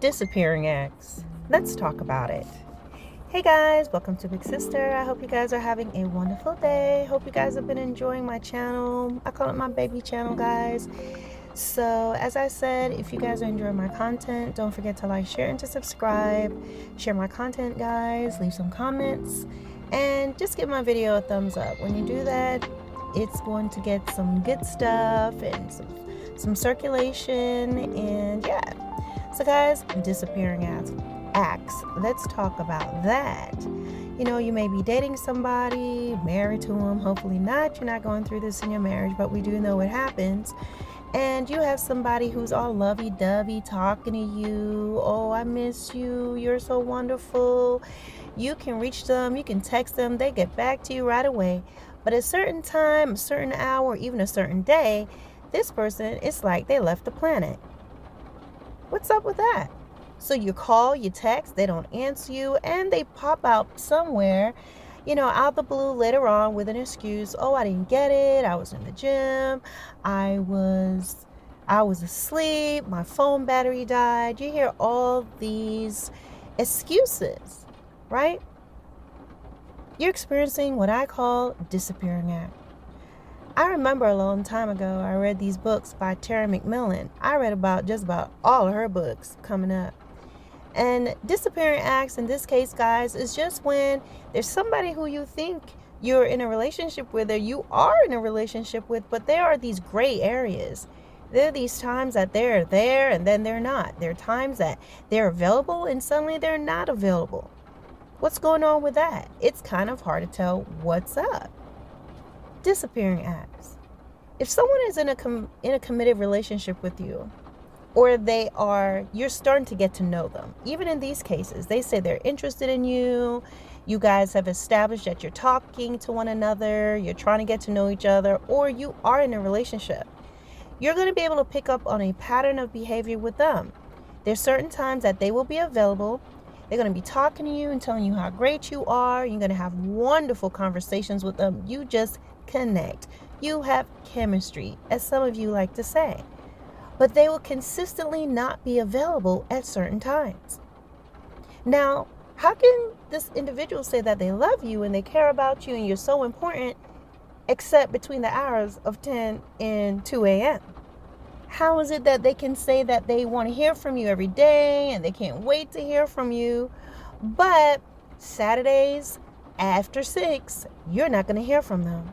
Disappearing acts. Let's talk about it. Hey guys, welcome to Big Sister. I hope you guys are having a wonderful day. Hope you guys have been enjoying my channel. I call it my baby channel, guys. So as I said, if you guys are enjoying my content, don't forget to like, share, and to subscribe. Share my content, guys. Leave some comments and just give my video a thumbs up. When you do that, it's going to get some good stuff and some circulation, and yeah. So guys, disappearing acts. Let's talk about that. You know, you may be dating somebody, married to them, hopefully not. You're not going through this in your marriage, but we do know it happens. And you have somebody who's all lovey-dovey talking to you. Oh, I miss you. You're so wonderful. You can reach them. You can text them. They get back to you right away. But at a certain time, a certain hour, even a certain day, this person, it's like they left the planet. What's up with that? So you call, you text, they don't answer you, and they pop out somewhere, you know, out the blue later on with an excuse. Oh, I didn't get it. I was in the gym. I was asleep. My phone battery died. You hear all these excuses, right? You're experiencing what I call disappearing act. I remember a long time ago, I read these books by Terry McMillan. I read about just about all of her books coming up. And disappearing acts in this case, guys, is just when there's somebody who you think you're in a relationship with, or you are in a relationship with, but there are these gray areas. There are these times that they're there and then they're not. There are times that they're available and suddenly they're not available. What's going on with that? It's kind of hard to tell what's up. Disappearing acts. If someone is in a committed relationship with you, or you're starting to get to know them, even in these cases, they say they're interested in you, you guys have established that you're talking to one another, you're trying to get to know each other, or you are in a relationship, you're going to be able to pick up on a pattern of behavior with them. There's certain times that they will be available. They're going to be talking to you and telling you how great you are. You're going to have wonderful conversations with them. You just connect. You have chemistry, as some of you like to say. But they will consistently not be available at certain times. Now, how can this individual say that they love you and they care about you and you're so important, except between the hours of 10 and 2 a.m.? How is it that they can say that they want to hear from you every day and they can't wait to hear from you, but Saturdays after 6, you're not going to hear from them?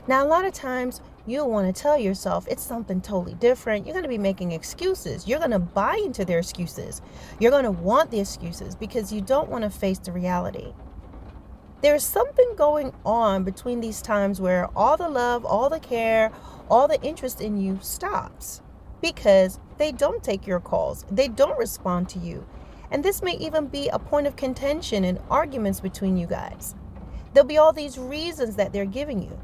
Now, a lot of times you'll want to tell yourself it's something totally different. You're going to be making excuses. You're going to buy into their excuses. You're going to want the excuses because you don't want to face the reality. There's something going on between these times where all the love, all the care, all the interest in you stops because they don't take your calls. They don't respond to you. And this may even be a point of contention and arguments between you guys. There'll be all these reasons that they're giving you.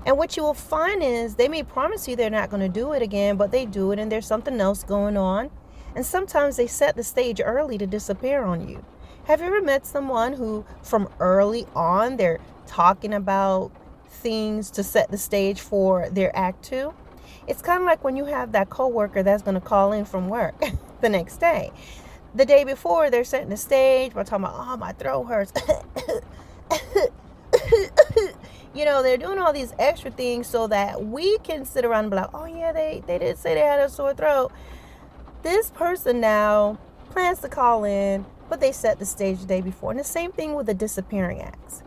And what you will find is they may promise you they're not going to do it again, but they do it and there's something else going on. And sometimes they set the stage early to disappear on you. Have you ever met someone who from early on, they're talking about things to set the stage for their act 2? It's kind of like when you have that coworker that's going to call in from work the next day. The day before, they're setting the stage by talking about, oh, my throat hurts. You know, they're doing all these extra things so that we can sit around and be like, oh, yeah, they did say they had a sore throat. This person now plans to call in, but they set the stage the day before. And the same thing with the disappearing acts.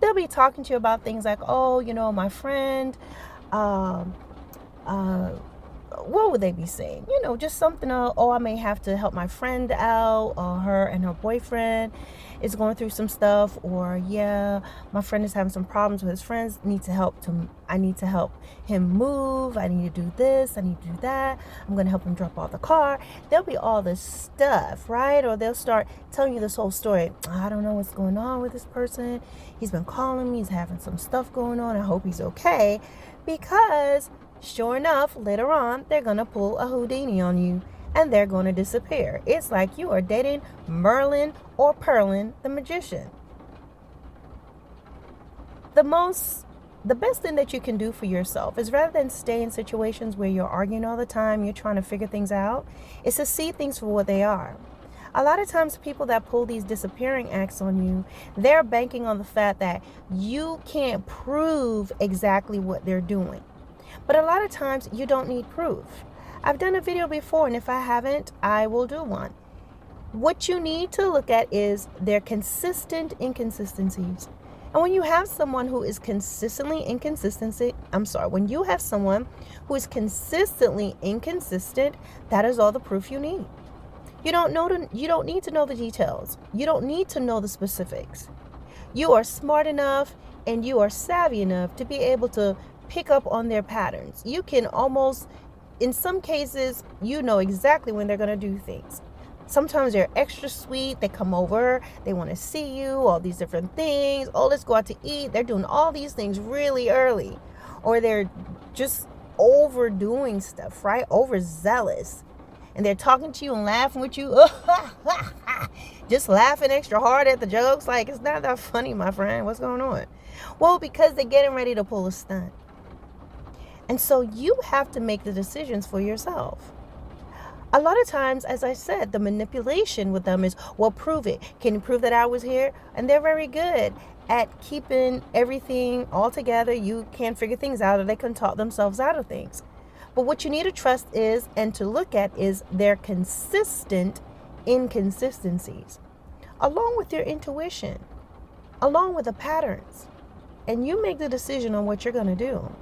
They'll be talking to you about things like, oh, you know, my friend, what would they be saying? You know, just something, oh, I may have to help my friend out, her and her boyfriend is going through some stuff, or yeah, my friend is having some problems with his friends, I need to help him move, I need to do this, I need to do that, I'm going to help him drop off the car. There'll be all this stuff, right? Or they'll start telling you this whole story. I don't know what's going on with this person. He's been calling me, he's having some stuff going on, I hope he's okay, because sure enough, later on, they're going to pull a Houdini on you. and they're going to disappear. It's like you are dating Merlin or Perlin the magician. The best thing that you can do for yourself is, rather than stay in situations where you're arguing all the time, you're trying to figure things out, is to see things for what they are. A lot of times people that pull these disappearing acts on you, they're banking on the fact that you can't prove exactly what they're doing. But a lot of times you don't need proof. I've done a video before, and if I haven't, I will do one. What you need to look at is their consistent inconsistencies. And when you have someone who is consistently inconsistent, that is all the proof you need. You don't need to know the details. You don't need to know the specifics. You are smart enough and you are savvy enough to be able to pick up on their patterns. You can almost, in some cases, you know exactly when they're going to do things. Sometimes they're extra sweet. They come over. They want to see you. All these different things. Oh, let's go out to eat. They're doing all these things really early. Or they're just overdoing stuff, right? Overzealous. And they're talking to you and laughing with you. Just laughing extra hard at the jokes. Like, it's not that funny, my friend. What's going on? Well, because they're getting ready to pull a stunt. And so you have to make the decisions for yourself. A lot of times, as I said, the manipulation with them is, well, prove it. Can you prove that I was here? And they're very good at keeping everything all together. You can't figure things out, or they can talk themselves out of things. But what you need to trust is, and to look at, is their consistent inconsistencies, along with your intuition, along with the patterns. And you make the decision on what you're going to do.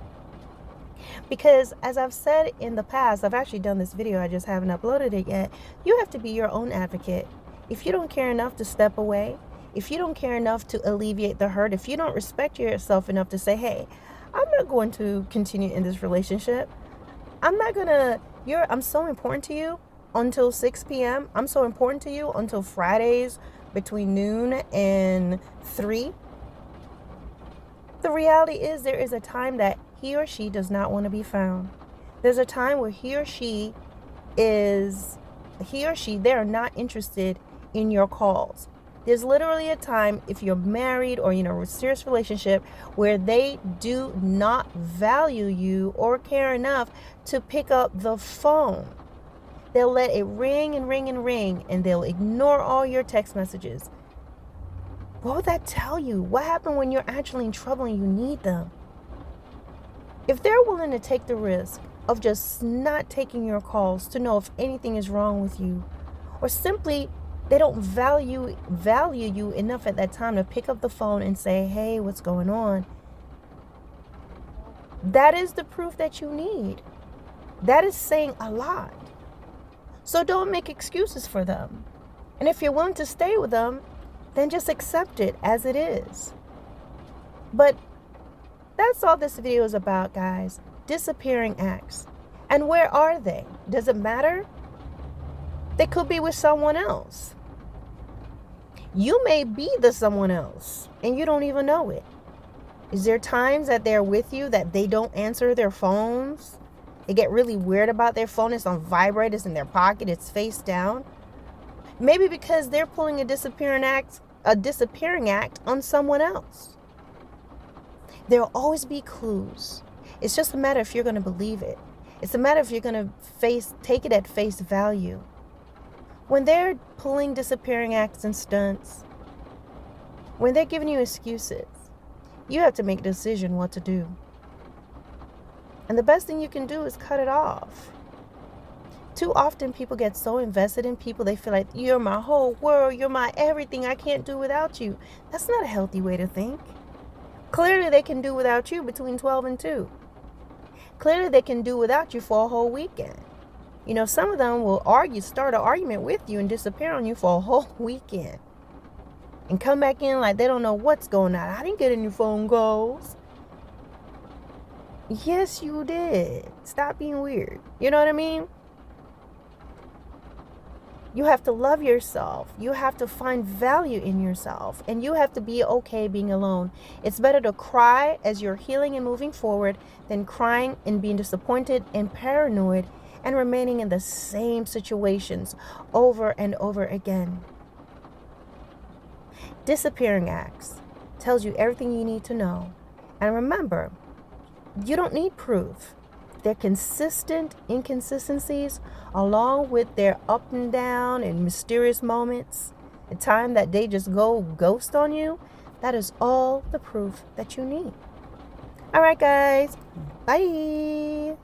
Because as I've said in the past, I've actually done this video, I just haven't uploaded it yet. You have to be your own advocate. If you don't care enough to step away, if you don't care enough to alleviate the hurt, if you don't respect yourself enough to say, hey, I'm not going to continue in this relationship. I'm so important to you until 6 p.m. I'm so important to you until Fridays between noon and 3. The reality is, there is a time that he or she does not want to be found. There's a time where he or she, they are not interested in your calls. There's literally a time, if you're married or in a serious relationship, where they do not value you or care enough to pick up the phone. They'll let it ring and ring and ring, and they'll ignore all your text messages. What would that tell you? What happened when you're actually in trouble and you need them? If they're willing to take the risk of just not taking your calls to know if anything is wrong with you, or simply they don't value you enough at that time to pick up the phone and say, hey, what's going on? That is the proof that you need. That is saying a lot. So don't make excuses for them. And if you're willing to stay with them, then just accept it as it is. But that's all this video is about, guys. Disappearing acts. And where are they? Does it matter? They could be with someone else. You may be the someone else, and you don't even know it. Is there times that they're with you that they don't answer their phones? They get really weird about their phone. It's on vibrate. It's in their pocket. It's face down. Maybe because they're pulling a disappearing act on someone else. There'll always be clues. It's just a matter if you're going to believe it. It's a matter if you're going to take it at face value. When they're pulling disappearing acts and stunts, when they're giving you excuses, you have to make a decision what to do. And the best thing you can do is cut it off. Too often people get so invested in people, they feel like, you're my whole world, you're my everything, I can't do without you. That's not a healthy way to think. Clearly they can do without you between 12 and 2. Clearly they can do without you for a whole weekend. You know, some of them will start an argument with you and disappear on you for a whole weekend. And come back in like they don't know what's going on. I didn't get any phone calls. Yes, you did. Stop being weird. You know what I mean? You have to love yourself. You have to find value in yourself. And you have to be okay being alone. It's better to cry as you're healing and moving forward than crying and being disappointed and paranoid and remaining in the same situations over and over again. Disappearing acts tells you everything you need to know. And remember, you don't need proof. Their consistent inconsistencies, along with their up and down and mysterious moments, the time that they just go ghost on you, that is all the proof that you need. All right, guys. Bye.